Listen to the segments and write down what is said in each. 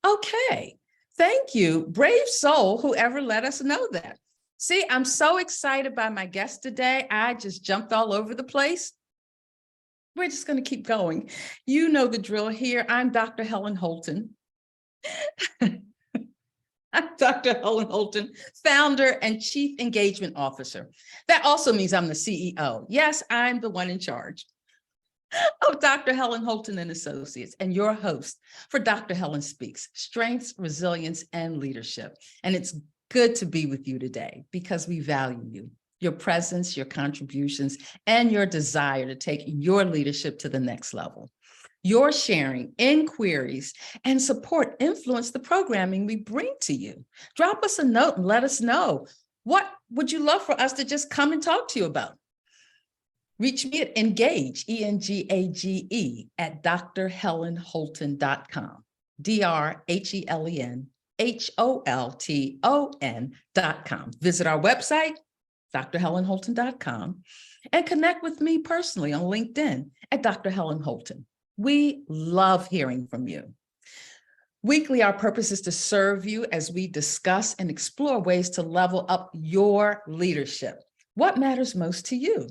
Okay, thank you. Brave soul, whoever let us know that. See, I'm so excited by my guest today. I just jumped all over the place. We're just going to keep going. You know the drill here. I'm Dr. Helen Holton. I'm Dr. Helen Holton, founder and chief engagement officer. That also means I'm the CEO. Yes, I'm the one in charge of Dr. Helen Holton and Associates, and your host for Dr. Helen Speaks, Strengths, Resilience, and Leadership. And it's good to be with you today because we value you, your presence, your contributions, and your desire to take your leadership to the next level. Your sharing, inquiries, and support influence the programming we bring to you. Drop us a note and let us know, what would you love for us to just come and talk to you about? Reach me at engage, E-N-G-A-G-E, at drhelenholton.com, drhelenholton.com. Visit our website, drhelenholton.com, and connect with me personally on LinkedIn at Dr. Helen Holton. We love hearing from you. Weekly, our purpose is to serve you as we discuss and explore ways to level up your leadership. What matters most to you?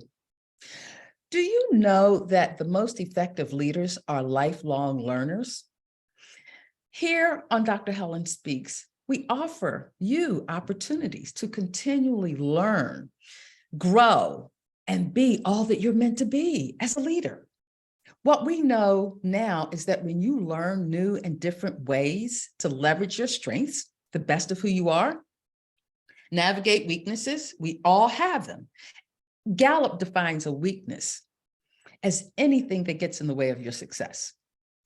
Do you know that the most effective leaders are lifelong learners? Here on Dr. Helen Speaks, we offer you opportunities to continually learn, grow, and be all that you're meant to be as a leader. What we know now is that when you learn new and different ways to leverage your strengths, the best of who you are, navigate weaknesses, we all have them. Gallup defines a weakness as anything that gets in the way of your success.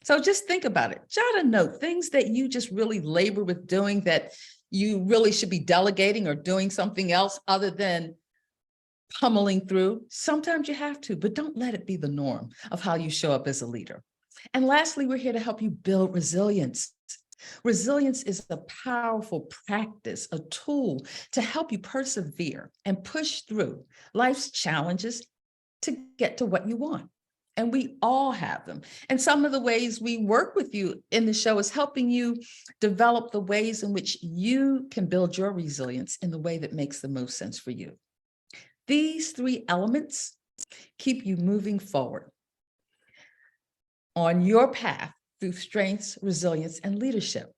So just think about it. Jot a note, things that you just really labor with doing that you really should be delegating or doing something else other than pummeling through. Sometimes you have to, but don't let it be the norm of how you show up as a leader. And lastly, we're here to help you build resilience. Resilience is a powerful practice, a tool to help you persevere and push through life's challenges to get to what you want. And we all have them. And some of the ways we work with you in the show is helping you develop the ways in which you can build your resilience in the way that makes the most sense for you. These three elements keep you moving forward on your path through strengths, resilience, and leadership.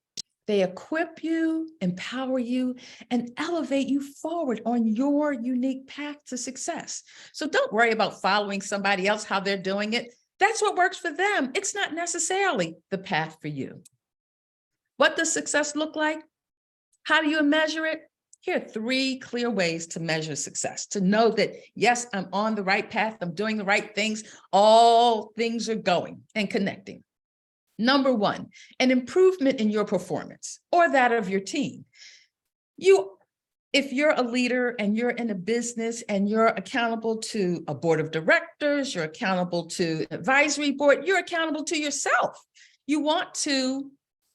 They equip you, empower you, and elevate you forward on your unique path to success. So don't worry about following somebody else, how they're doing it. That's what works for them. It's not necessarily the path for you. What does success look like? How do you measure it? Here are three clear ways to measure success, to know that, yes, I'm on the right path, I'm doing the right things, all things are going and connecting. Number one, an improvement in your performance or that of your team. If you're a leader and you're in a business and you're accountable to a board of directors, you're accountable to an advisory board, you're accountable to yourself. You want to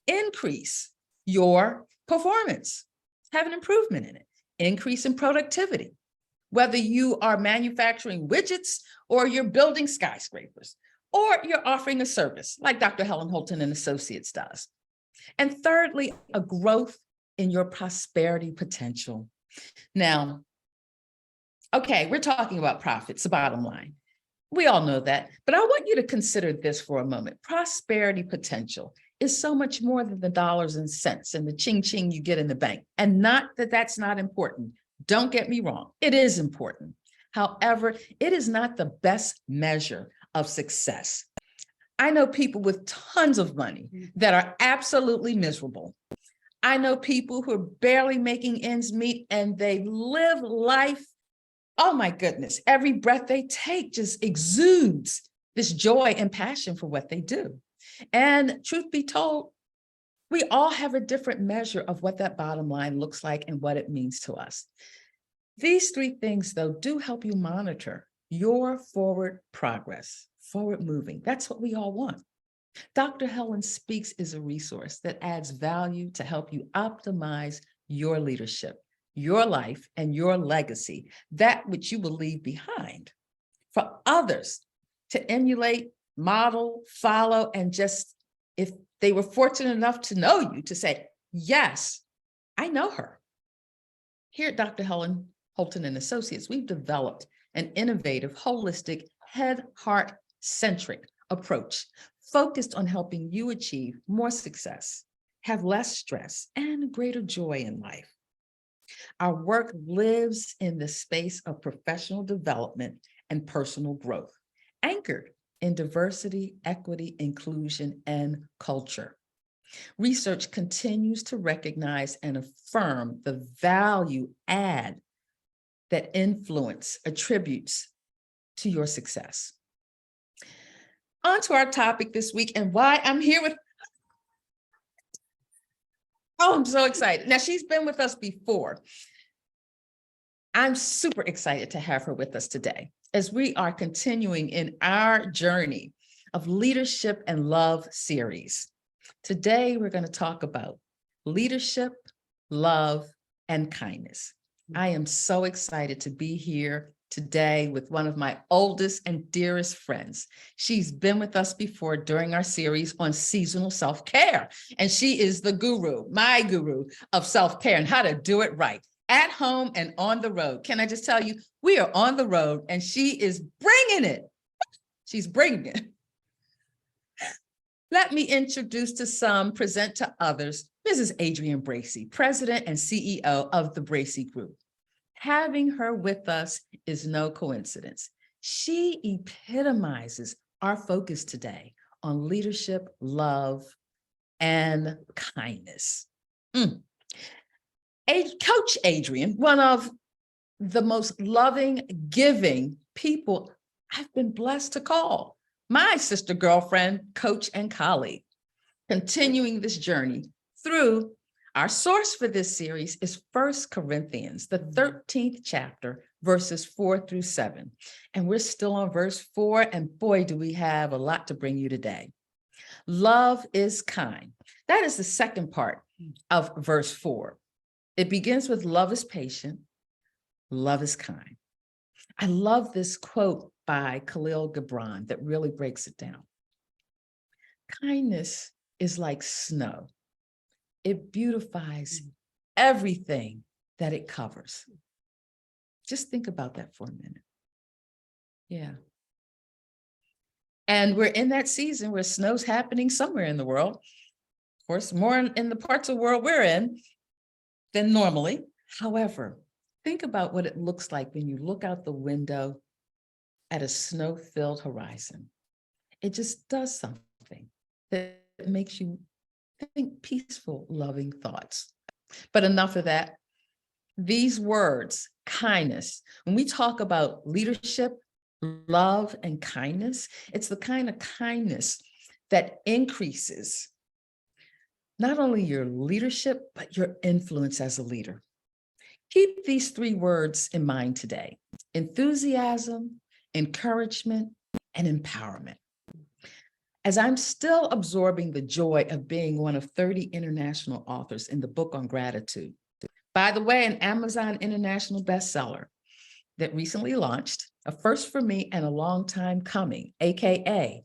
increase your performance. Have an improvement in it, increase in productivity, whether you are manufacturing widgets or you're building skyscrapers, or you're offering a service like Dr. Helen Holton and Associates does. And thirdly, a growth in your prosperity potential. Now, okay, we're talking about profits, the bottom line. We all know that, but I want you to consider this for a moment. Prosperity potential is so much more than the dollars and cents and the ching-ching you get in the bank. And not that that's not important. Don't get me wrong. It is important. However, it is not the best measure of success. I know people with tons of money that are absolutely miserable. I know people who are barely making ends meet and they live life. Oh my goodness, every breath they take just exudes this joy and passion for what they do. And truth be told, we all have a different measure of what that bottom line looks like and what it means to us. These three things, though, do help you monitor your forward progress, forward moving. That's what we all want. Dr. Helen Speaks is a resource that adds value to help you optimize your leadership, your life, and your legacy, that which you will leave behind for others to emulate, model, follow, and just, if They were fortunate enough to know you, to say, yes, I know her. Here at Dr. Helen Holton and Associates, we've developed an innovative, holistic, head, heart centric approach focused on helping you achieve more success, have less stress, and greater joy in life. Our work lives in the space of professional development and personal growth, anchored in diversity, equity, inclusion, and culture. Research continues to recognize and affirm the value add that influence attributes to your success. On to our topic this week and why I'm here with, I'm so excited. Now, she's been with us before. I'm super excited to have her with us today as we are continuing in our journey of Leadership and Love series. Today, we're going to talk about leadership, love, and kindness. I am so excited to be here today with one of my oldest and dearest friends. She's been with us before during our series on seasonal self-care, and she is the guru, my guru of self-care and how to do it right at home and on the road. Can I just tell you, we are on the road and she is bringing it. She's bringing it. Let me introduce to some, present to others, Mrs. Adrienne Bracey, President and CEO of the Bracey Group. Having her with us is no coincidence. She epitomizes our focus today on leadership, love, and kindness. Coach Adrienne, one of the most loving, giving people I've been blessed to call my sister, girlfriend, coach, and colleague. Continuing this journey through our source for this series is 1 Corinthians, the 13th chapter, verses 4-7. And we're still on verse 4, and boy, do we have a lot to bring you today. Love is kind. That is the second part of verse 4. It begins with love is patient, love is kind. I love this quote by Khalil Gibran that really breaks it down. Kindness is like snow. It beautifies everything that it covers. Just think about that for a minute. Yeah. And we're in that season where snow's happening somewhere in the world. Of course, more in the parts of the world we're in than normally. However, think about what it looks like when you look out the window at a snow-filled horizon. It just does something that makes you think peaceful, loving thoughts. But enough of that. These words, kindness, when we talk about leadership, love, and kindness, it's the kind of kindness that increases not only your leadership, but your influence as a leader. Keep these three words in mind today: enthusiasm, encouragement, and empowerment. As I'm still absorbing the joy of being one of 30 international authors in the book on gratitude, by the way, an Amazon international bestseller that recently launched, a first for me and a long time coming, AKA,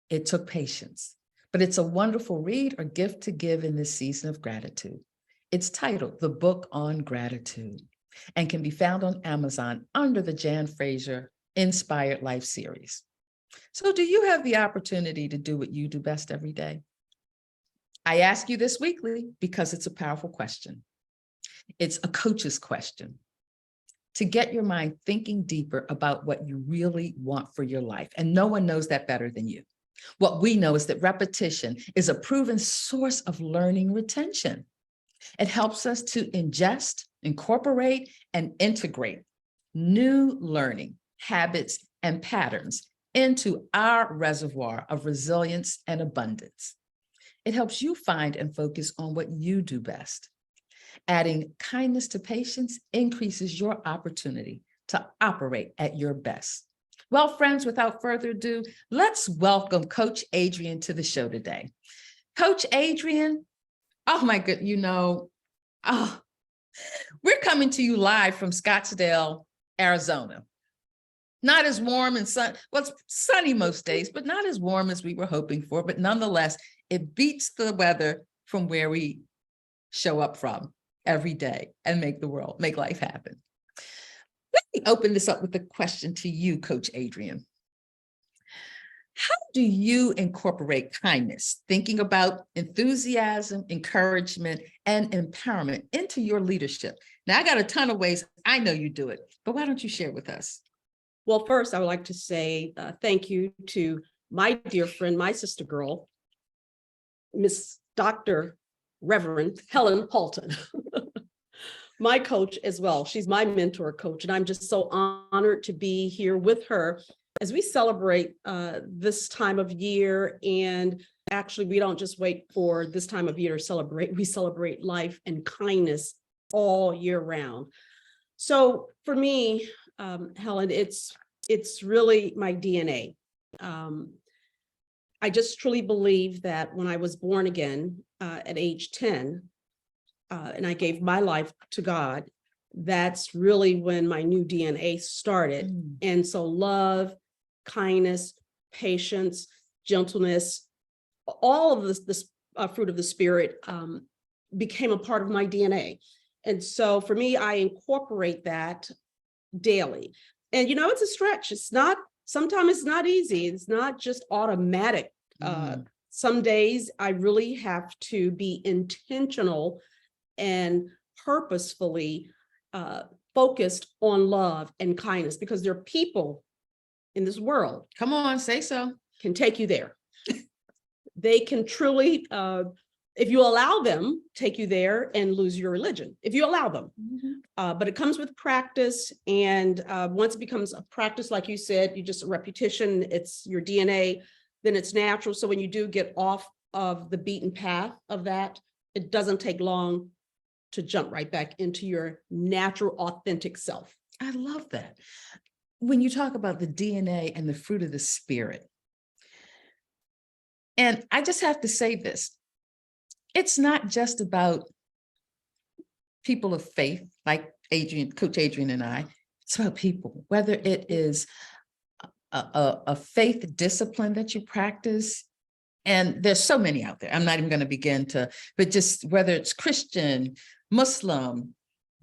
it took patience, but it's a wonderful read or gift to give in this season of gratitude. It's titled The Book on Gratitude and can be found on Amazon under the Jan Fraser Inspired Life series. So do you have the opportunity to do what you do best every day? I ask you this weekly because it's a powerful question. It's a coach's question to get your mind thinking deeper about what you really want for your life. And no one knows that better than you. What we know is that repetition is a proven source of learning retention. It helps us to ingest, incorporate, and integrate new learning habits and patterns into our reservoir of resilience and abundance. It helps you find and focus on what you do best. Adding kindness to patience increases your opportunity to operate at your best. Well, friends, without further ado, let's welcome Coach Adrienne to the show today. Coach Adrienne, oh my good, we're coming to you live from Scottsdale, Arizona. Not as warm and sun. Well, it's sunny most days, but not as warm as we were hoping for. But nonetheless, it beats the weather from where we show up from every day and make life happen. Let me open this up with a question to you, Coach Adrian. How do you incorporate kindness, thinking about enthusiasm, encouragement, and empowerment into your leadership? Now, I got a ton of ways I know you do it, but why don't you share with us? Well, first, I would like to say thank you to my dear friend, my sister girl, Miss Dr. Reverend Helen Paulton, my coach as well. She's my mentor coach, and I'm just so honored to be here with her as we celebrate this time of year. And actually, we don't just wait for this time of year to celebrate, we celebrate life and kindness all year round. So for me, Helen, it's really my DNA. I just truly believe that when I was born again at age 10, and I gave my life to God, that's really when my new DNA started. And so love, kindness, patience, gentleness, all of this fruit of the Spirit became a part of my DNA. And so for me, I incorporate that daily. And, it's a stretch. Sometimes it's not easy. It's not just automatic. Some days I really have to be intentional and purposefully focused on love and kindness, because there are people in this world. Come on, say so. Can take you there. They can truly, if you allow them, take you there and lose your religion, if you allow them. But it comes with practice. And once it becomes a practice, like you said, you just a repetition, it's your DNA, then it's natural. So when you do get off of the beaten path of that, it doesn't take long to jump right back into your natural, authentic self. I love that. When you talk about the DNA and the fruit of the Spirit, and I just have to say this, it's not just about people of faith, like Coach Adrian and I. It's about people, whether it is a faith discipline that you practice, and there's so many out there. I'm not even going to begin to, but just whether it's Christian, Muslim,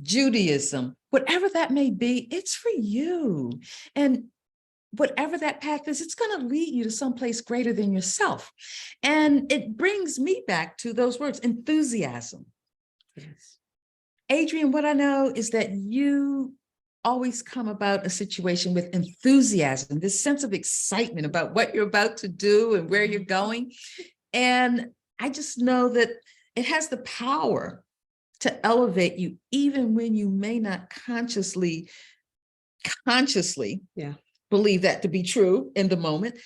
Judaism, whatever that may be, it's for you. And whatever that path is, it's going to lead you to someplace greater than yourself. And it brings me back to those words, enthusiasm. Yes. Adrian, what I know is that you always come about a situation with enthusiasm, this sense of excitement about what you're about to do and where you're going. And I just know that it has the power to elevate you, even when you may not consciously believe that to be true in the moment.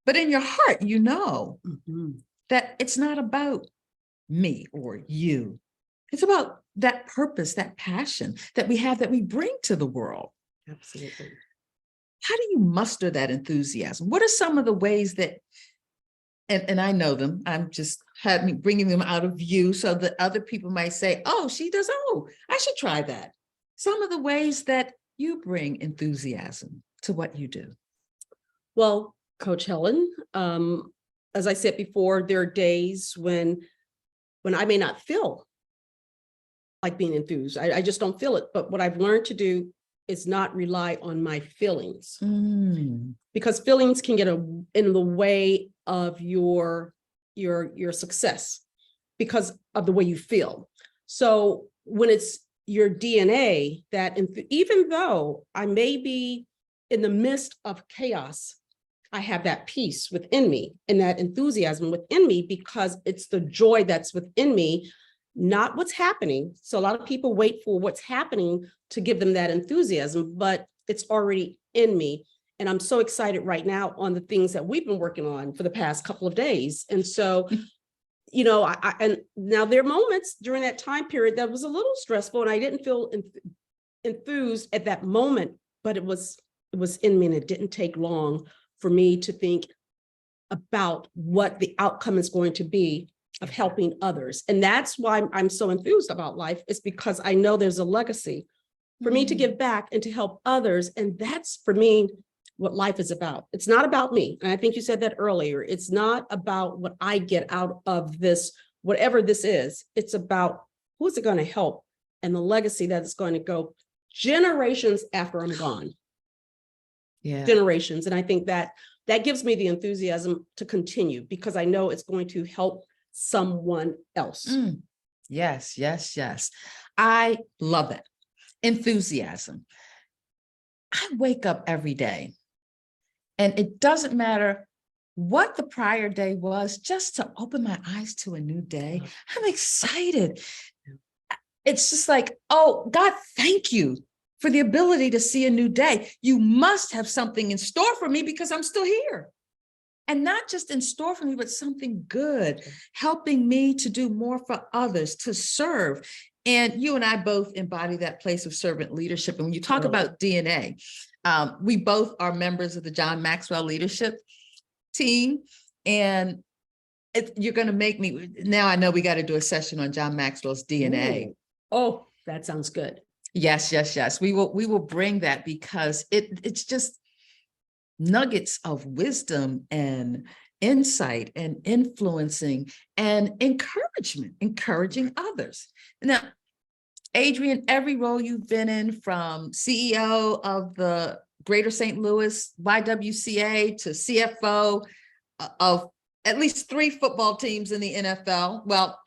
But in your heart, that it's not about me or you. It's about that purpose, that passion that we have, that we bring to the world. Absolutely. How do you muster that enthusiasm? What are some of the ways that, and I know them, I'm just bringing them out of you so that other people might say, oh, I should try that. Some of the ways that you bring enthusiasm to what you do. Well, Coach Helen, as I said before, there are days when I may not feel like being enthused. I just don't feel it. But what I've learned to do is not rely on my feelings, because feelings can get in the way of your success because of the way you feel. So when it's your DNA, that even though I may be in the midst of chaos, I have that peace within me and that enthusiasm within me, because it's the joy that's within me, not what's happening. So a lot of people wait for what's happening to give them that enthusiasm, but it's already in me. And I'm so excited right now on the things that we've been working on for the past couple of days. And so, and now there are moments during that time period that was a little stressful and I didn't feel enthused at that moment, but it was in me, and it didn't take long for me to think about what the outcome is going to be of helping others. And that's why I'm so enthused about life, is because I know there's a legacy for me to give back and to help others. And that's, for me, what life is about. It's not about me. And I think you said that earlier. It's not about what I get out of this, whatever this is. It's about who's it going to help and the legacy that is going to go generations after I'm gone. Yeah. Generations. And I think that gives me the enthusiasm to continue because I know it's going to help someone else. Yes, yes, yes. I love it. Enthusiasm. I wake up every day and it doesn't matter what the prior day was, just to open my eyes to a new day. I'm excited. It's just like, oh, God, thank you for the ability to see a new day. You must have something in store for me because I'm still here. And not just in store for me, but something good, helping me to do more for others, to serve. And you and I both embody that place of servant leadership. And when you talk about DNA, we both are members of the John Maxwell leadership team. And you're going to make me, now I know we got to do a session on John Maxwell's DNA. Ooh. Oh, that sounds good. Yes, yes, yes. We will bring that because it's just nuggets of wisdom and insight and influencing and encouraging others. Now, Adrienne, every role you've been in, from CEO of the Greater St. Louis YWCA to CFO of at least 3 football teams in the NFL. Well,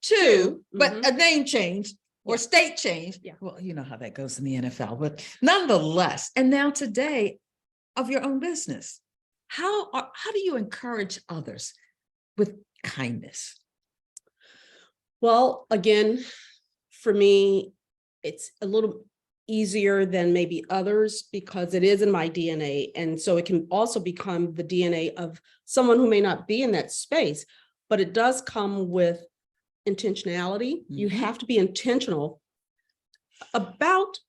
2, but a name change or state change. Yeah. Well, you know how that goes in the NFL, but nonetheless, and now today of your own business. How do you encourage others with kindness? Well, again, for me, it's a little easier than maybe others because it is in my DNA. And so it can also become the DNA of someone who may not be in that space, but it does come with intentionality. You have to be intentional about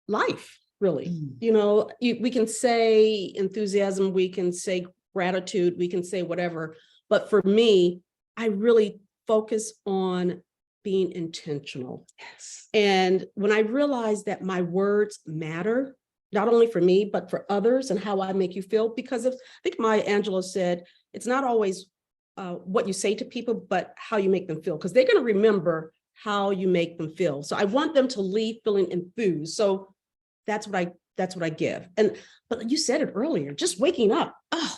life, really. You know, we can say enthusiasm, we can say gratitude, we can say whatever. But for me, I really focus on being intentional. Yes. And when I realized that my words matter, not only for me, but for others and how I make you feel, because I think Maya Angelou said, it's not always what you say to people, but how you make them feel, because they're going to remember how you make them feel. So I want them to leave feeling enthused. So that's what I give. But you said it earlier, just waking up. Oh,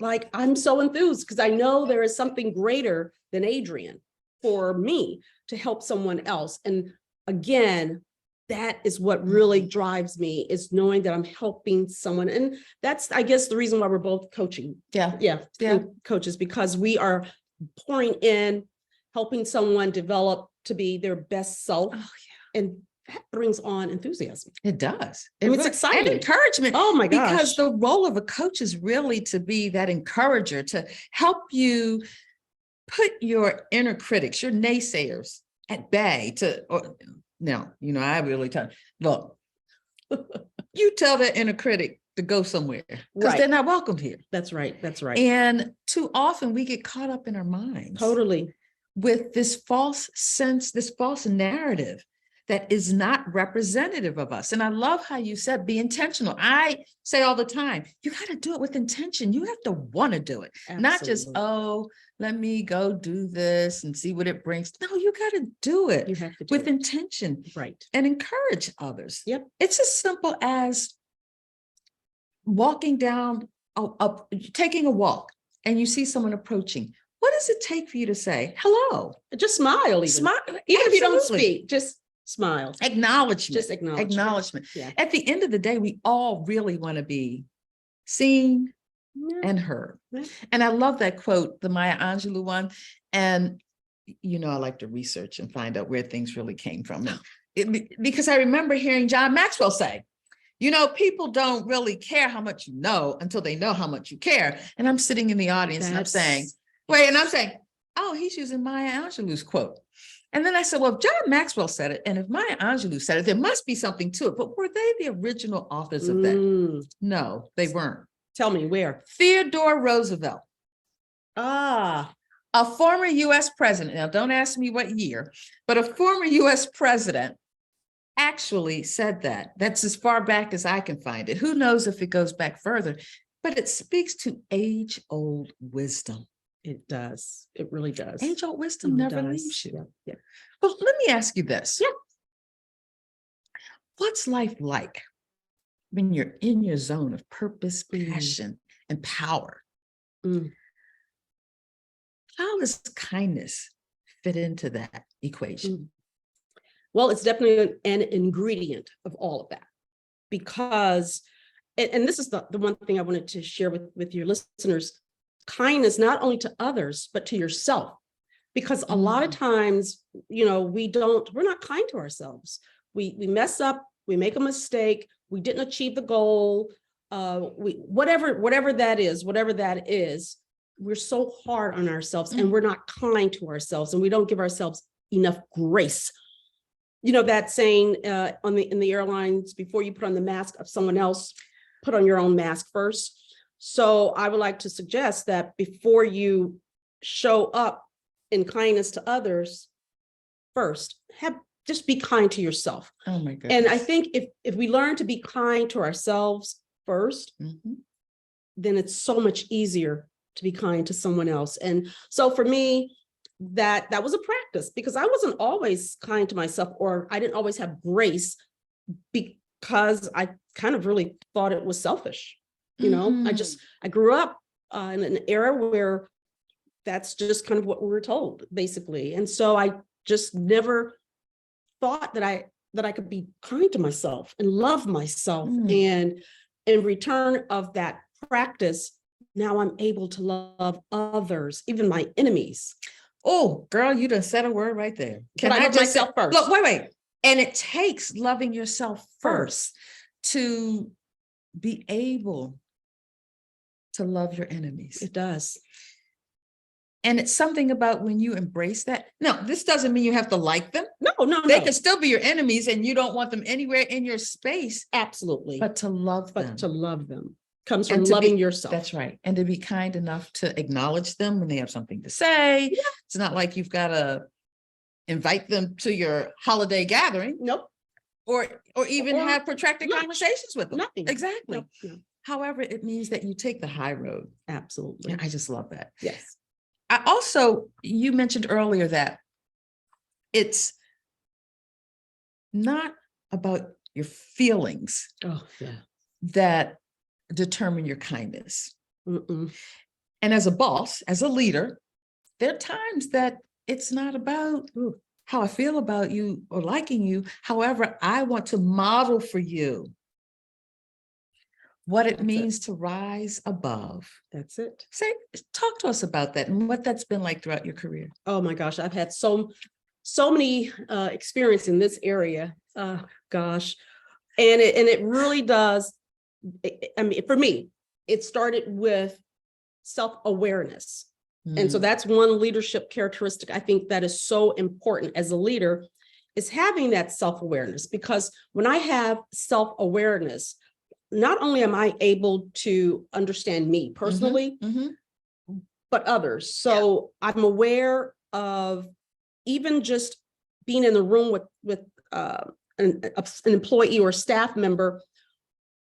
like I'm so enthused because I know there is something greater than Adrienne for me to help someone else. And again, that is what really drives me, is knowing that I'm helping someone. And that's, I guess, the reason why we're both coaching. Yeah. Coaches, because we are pouring in, helping someone develop to be their best self. Oh, yeah. And that brings on enthusiasm. It does. It's exciting. And encouragement. Oh my gosh. Because the role of a coach is really to be that encourager, to help you put your inner critics, your naysayers at bay. Now, you know, I really look, you tell that inner critic to go somewhere because they're not welcome here. That's right. That's right. And too often we get caught up in our minds. Totally. With this false sense, this false narrative that is not representative of us. And I love how you said, be intentional. I say all the time, you got to do it with intention. You have to want to do it. Absolutely. Not just, oh, let me go do this and see what it brings. No, you got to do it. You have to with intention. Right. And encourage others. Yep. It's as simple as walking down, taking a walk, and you see someone approaching. What does it take for you to say hello? Just smile. Even. Smile. Even if you don't speak, just smile. Acknowledgement. Just acknowledgement. Yeah. At the end of the day, we all really want to be seen and heard. Yeah. And I love that quote, the Maya Angelou one. And, you know, I like to research and find out where things really came from. Because I remember hearing John Maxwell say, you know, people don't really care how much you know until they know how much you care. And I'm sitting in the audience and I'm saying, oh, he's using Maya Angelou's quote. And then I said, well, if John Maxwell said it, and if Maya Angelou said it, there must be something to it. But were they the original authors of that? No, they weren't. Tell me where. Theodore Roosevelt. A former US president. Now, don't ask me what year, but a former US president actually said that. That's as far back as I can find it. Who knows if it goes back further, but it speaks to age-old wisdom. It does. It really does. Age-old wisdom It never does. leaves you. Yeah, yeah. Well, let me ask you this. Yeah. What's life like when you're in your zone of purpose, Mm. passion, and power? Mm. How does kindness fit into that equation? Well, it's definitely an ingredient of all of that, because, and this is the one thing I wanted to share with your listeners, kindness, not only to others, but to yourself. Because a lot of times, we're not kind to ourselves. We mess up, we make a mistake, we didn't achieve the goal, whatever that is, we're so hard on ourselves and we're not kind to ourselves, and we don't give ourselves enough grace. That saying in the airlines, before you put on the mask of someone else, put on your own mask first. So I would like to suggest that before you show up in kindness to others, first, just be kind to yourself. Oh my goodness. And I think if we learn to be kind to ourselves first, then it's so much easier to be kind to someone else. And so for me, that was a practice, because I wasn't always kind to myself, or I didn't always have grace, because I kind of really thought it was selfish. I grew up in an era where that's just kind of what we were told, basically. And so I just never thought that I could be kind to myself and love myself. And in return of that practice, now I'm able to love others, even my enemies. Oh, girl, you done said a word right there. Can I love myself first? Look, wait. And it takes loving yourself first to be able to love your enemies. It does. And it's something about when you embrace that. No, this doesn't mean you have to like them. No. They can still be your enemies and you don't want them anywhere in your space. Absolutely. But to love them. But to love them comes from And to loving be- yourself. That's right. And to be kind enough to acknowledge them when they have something to say. Yeah. It's not like you've got to invite them to your holiday gathering. Nope. Or even Or have protracted lunch. conversations with them. Nothing. Exactly. No. However, it means that you take the high road. Absolutely. And I just love that. Yes. You mentioned earlier that it's not about your feelings Oh, yeah. that determine your kindness. Mm-mm. And as a boss, as a leader, there are times that it's not about how I feel about you or liking you. However, I want to model for you what it means to rise above. That's it. Talk to us about that and what that's been like throughout your career. Oh my gosh, I've had so many experience in this area. Gosh, and it really does. I mean, for me, it started with self-awareness. And so that's one leadership characteristic I think that is so important as a leader, is having that self-awareness. Because when I have self-awareness, not only am I able to understand me personally, but others. So I'm aware of even just being in the room with an employee or staff member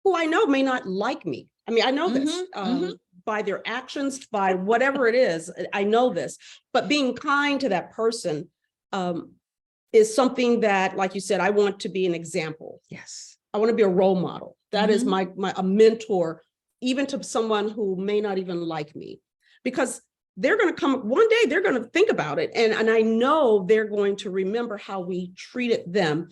who I know may not like me. I mean, I know this by their actions, by whatever it is, I know this, but being kind to that person is something that, like you said, I want to be an example. Yes. I want to be a role model. That is a mentor, even to someone who may not even like me, because they're going to come one day, they're going to think about it. And I know they're going to remember how we treated them.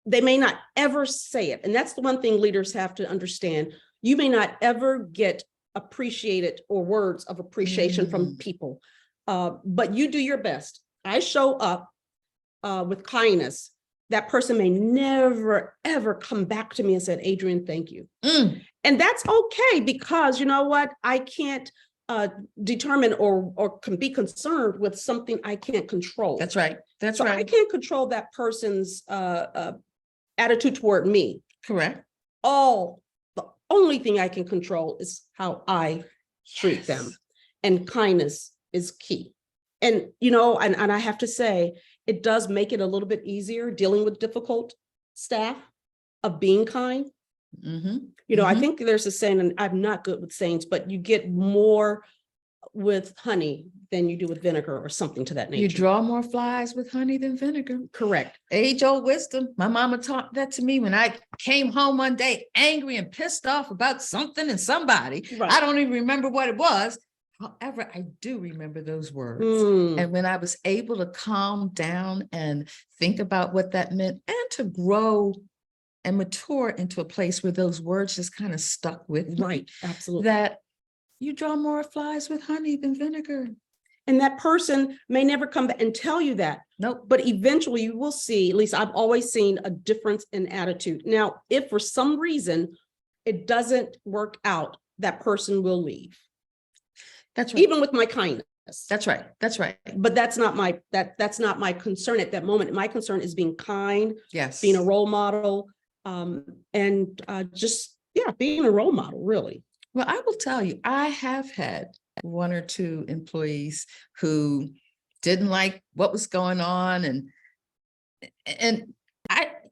They may not ever say it. And that's the one thing leaders have to understand. You may not ever get appreciated or words of appreciation from people, but you do your best. I show up with kindness. That person may never, ever come back to me and said, Adrienne, thank you. And that's okay, because you know what? I can't determine or can be concerned with something I can't control. That's right. That's right. I can't control that person's attitude toward me. Correct. The only thing I can control is how I treat them. And kindness is key. And, and I have to say, it does make it a little bit easier dealing with difficult staff of being kind. Mhm. You know, I Mhm. think there's a saying, and I'm not good with sayings, but you get more with honey than you do with vinegar or something to that You nature. draw more flies with honey than vinegar. Correct. Age old wisdom. My mama taught that to me when I came home one day angry and pissed off about something and somebody. Right. I don't even remember what it was. However, I do remember those words. Mm, And when I was able to calm down and think about what that meant and to grow and mature into a place where those words just kind of stuck with me, right. Absolutely. that you draw more flies with honey than vinegar. And that person may never come back and tell you that, Nope. but eventually you will see, at least I've always seen a difference in attitude. Now, if for some reason it doesn't work out, that person will leave, That's right. even with my kindness. That's right. That's right. But that's not my concern at that moment. My concern is being kind, Yes. being a role model, and just, yeah, being a role model, really. Well, I will tell you, I have had one or two employees who didn't like what was going on, and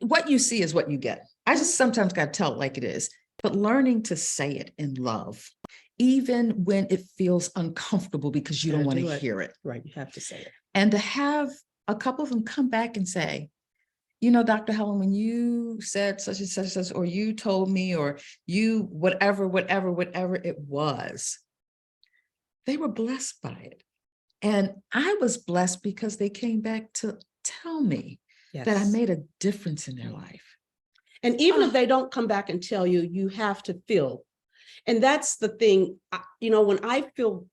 what you see is what you get. I just sometimes got to tell it like it is, but learning to say it in love, even when it feels uncomfortable because you don't Gotta want do to it. hear it. Right, you have to say it. And to have a couple of them come back and say, you know, Dr. Helen, when you said such and such, or you told me, or you, whatever it was, they were blessed by it. And I was blessed because they came back to tell me that I Yes. made a difference in their life. And even if Ah. they don't come back and tell you, you have to feel. And that's the thing, you know, when I feel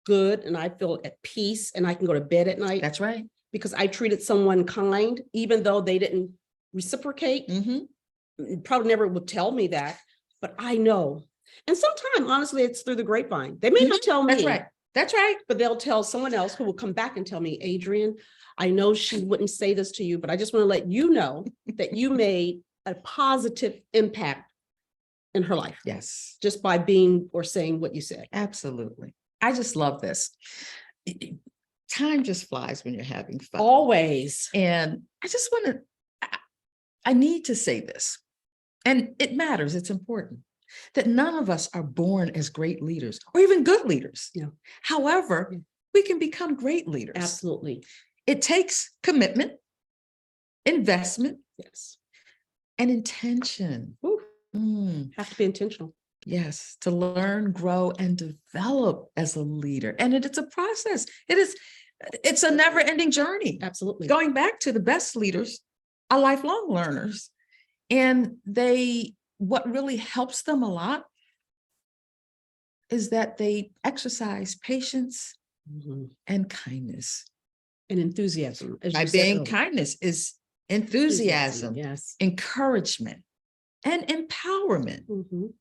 good and I feel at peace and I can go to bed at night That's right. because I treated someone kind, even though they didn't reciprocate, Mm-hmm. probably never would tell me that, but I know. And sometimes, honestly, it's through the grapevine. They may not tell me. That's right. That's right. But they'll tell someone else who will come back and tell me, Adrienne, I know she wouldn't say this to you, but I just want to let you know that you made a positive impact in her life Yes, just by being or saying what you said. absolutely. I just love this. Time just flies when you're having fun. Always. And I just want to, I need to say this, and it matters, it's important, that none of us are born as great leaders or even good leaders. Yeah. However, Yeah. we can become great leaders. Absolutely. It takes commitment, investment, Yes. and intention. Woo. Mm, Have to be intentional. yes, to learn, grow, and develop as a leader. And it's a process. It's a never-ending journey. Absolutely. Going back to the best leaders are lifelong learners. And what really helps them a lot is that they exercise patience Mhm. and kindness. And enthusiasm. As By you said being earlier. kindness is enthusiasm, Yes. encouragement, and empowerment. Mhm.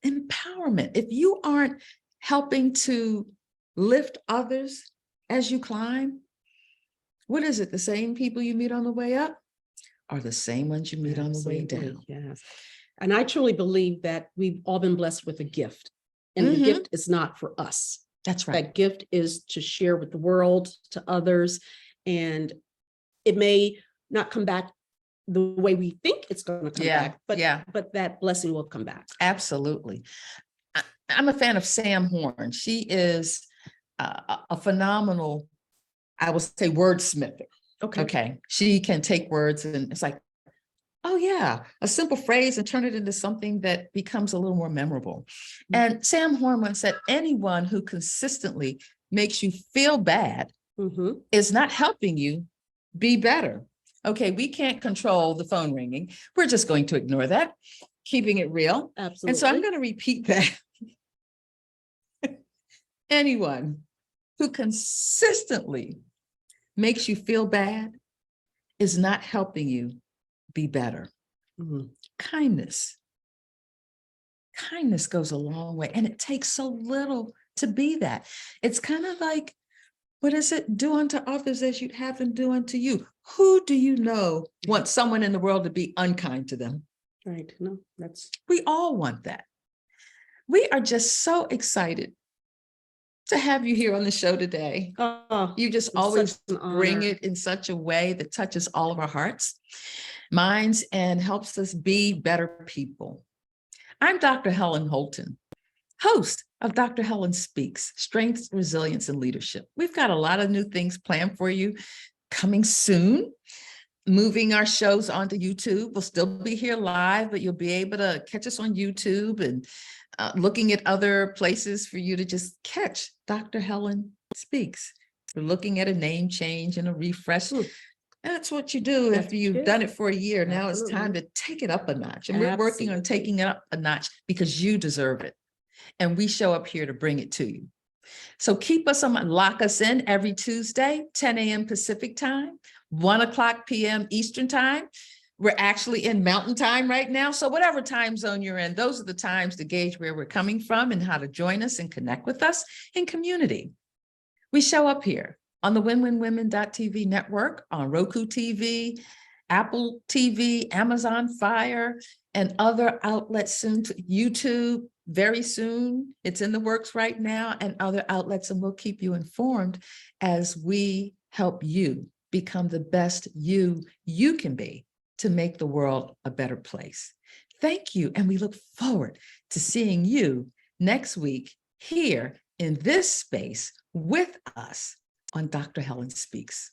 Empowerment. If you aren't helping to lift others as you climb, what is it? The same people you meet on the way up are the same ones you meet on the way Absolutely. down. Yes. And I truly believe that we've all been blessed with a gift. And the Mhm. gift is not for us. That's right. That gift is to share with the world, to others. And it may not come back the way we think it's going to come Yeah, back, but, yeah. but that blessing will come back. Absolutely. I'm a fan of Sam Horn. She is a phenomenal, I will say, wordsmither. Okay. She can take words and it's like, oh yeah, a simple phrase and turn it into something that becomes a little more memorable. And Sam Horn once said, anyone who consistently makes you feel bad Mhm. is not helping you be better. Okay, we can't control the phone ringing. We're just going to ignore that, keeping it real. Absolutely. And so I'm going to repeat that. Anyone who consistently makes you feel bad is not helping you be better. Mhm. Kindness. Kindness goes a long way, and it takes so little to be that. It's kind of like, what is it? Do unto others as you'd have them do unto you. Who do you know wants someone in the world to be unkind to them? Right. No, that's. We all want that. We are just so excited to have you here on the show today. You just It's always such an bring honor. it in such a way that touches all of our hearts. minds and helps us be better people. I'm Dr. Helen Holton, host of Dr. Helen Speaks, Strengths, Resilience, and Leadership. We've got a lot of new things planned for you coming soon. Moving our shows onto YouTube. We'll still be here live, but you'll be able to catch us on YouTube and looking at other places for you to just catch Dr. Helen Speaks. We're looking at a name change and a refresh. That's what you do That's after you've good. done it for a year. Now it's time to take it up a notch. And we're working on Absolutely. taking it up a notch because you deserve it. And we show up here to bring it to you. So keep us on, lock us in every Tuesday, 10 a.m. Pacific time, 1:00 p.m. Eastern time. We're actually in Mountain Time right now. So whatever time zone you're in, those are the times to gauge where we're coming from and how to join us and connect with us in community. We show up here on the WinWinWomen.tv network, on Roku TV, Apple TV, Amazon Fire, and other outlets soon to YouTube. Very soon, it's in the works right now, and other outlets, and we'll keep you informed as we help you become the best you can be to make the world a better place. Thank you, and we look forward to seeing you next week here in this space with us on Dr. Helen Speaks.